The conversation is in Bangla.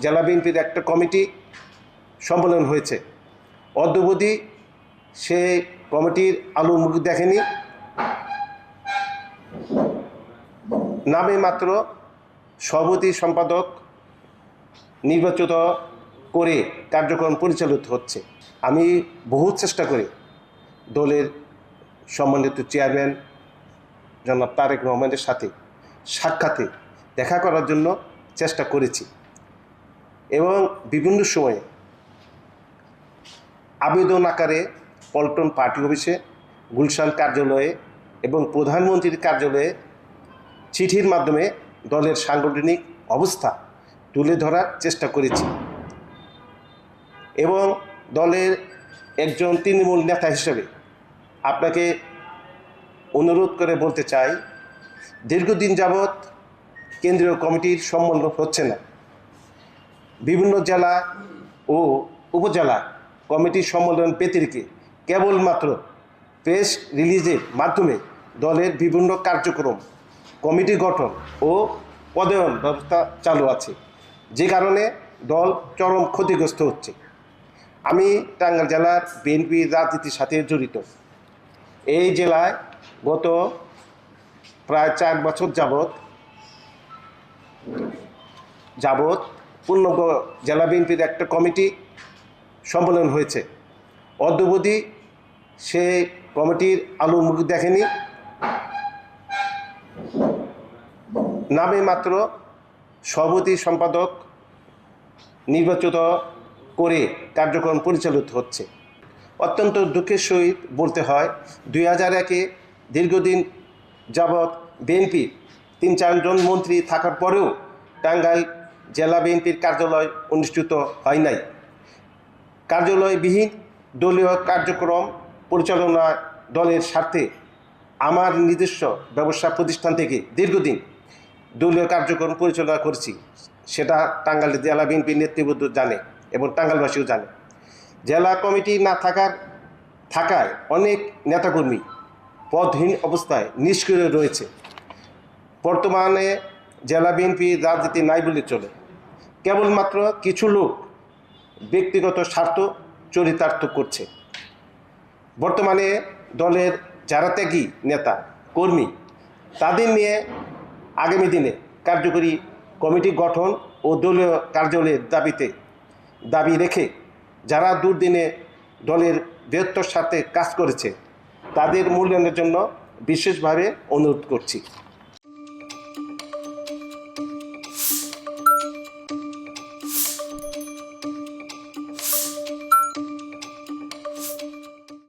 জেলা বিএনপির একটা কমিটি সম্মেলন হয়েছে। অদ্যাবধি সে কমিটির আলো মুখ দেখেনি। নামে মাত্র সভাপতি সম্পাদক নির্বাচিত করে কার্যক্রম পরিচালিত হচ্ছে। আমি বহু চেষ্টা করি দলের সম্মানিত চেয়ারম্যান জনাব তারেক রহমানের সাথে সাক্ষাতে দেখা করার জন্য চেষ্টা করেছি এবং বিভিন্ন সময়ে আবেদন আকারে পল্টন পার্টি অফিসে, গুলশান কার্যালয়ে এবং প্রধানমন্ত্রীর কার্যালয়ে চিঠির মাধ্যমে দলের সাংগঠনিক অবস্থা তুলে ধরার চেষ্টা করেছি এবং দলের একজন তৃণমূল নেতা হিসেবে আপনাকে অনুরোধ করে বলতে চাই, দীর্ঘদিন যাবৎ কেন্দ্রীয় কমিটির সম্মেলন হচ্ছে না। বিভিন্ন জেলা ও উপজেলা কমিটির সম্মেলন পেতে রেখে কেবলমাত্র প্রেস রিলিজের মাধ্যমে দলের বিভিন্ন কার্যক্রম, কমিটি গঠন ও পদায়ন ব্যবস্থা চালু আছে, যে কারণে দল চরম ক্ষতিগ্রস্ত হচ্ছে। আমি টাঙ্গাইল জেলার বিএনপির রাজনীতির সাথে জড়িত। এই জেলায় গত প্রায় 4 বছর যাবৎ পূর্ণাঙ্গ জেলা বিএনপির একটা কমিটি সম্মেলন হয়েছে। অদ্যাবধি সে কমিটির আলো মুখ দেখেনি। নামে মাত্র সভাপতি সম্পাদক নির্বাচিত করে কার্যক্রম পরিচালিত হচ্ছে। অত্যন্ত দুঃখের সহিত বলতে হয়, 2001-এ দীর্ঘদিন যাবৎ বিএনপি 3-4 জন মন্ত্রী থাকার পরেও টাঙ্গাইল জেলা বিএনপির কার্যালয় অনুষ্ঠিত হয় নাই। কার্যালয়বিহীন দলীয় কার্যক্রম পরিচালনা দলের স্বার্থে আমার নিজস্ব ব্যবসা প্রতিষ্ঠান থেকে দীর্ঘদিন দলীয় কার্যক্রম পরিচালনা করছি। সেটা টাঙ্গাইল জেলা বিএনপির নেতৃবৃন্দ জানে এবং টাঙ্গাইলবাসীও জানে। জেলা কমিটি না থাকায় অনেক নেতাকর্মী পদহীন অবস্থায় নিষ্ক্রিয় রয়েছে। বর্তমানে জেলা বিএনপির রাজনীতি নাই বলে চলে। কেবলমাত্র কিছু লোক ব্যক্তিগত স্বার্থ চরিতার্থ করছে। বর্তমানে দলের যারা ত্যাগী নেতা কর্মী, তাদের নিয়ে আগামী দিনে কার্যকরী কমিটি গঠন ও দলীয় কার্যালয়ের দাবি রেখে যারা দুর্দিনে দলের বৃহত্তর স্বার্থে কাজ করেছে, তাদের মূল্যায়নের জন্য বিশেষভাবে অনুরোধ করছি।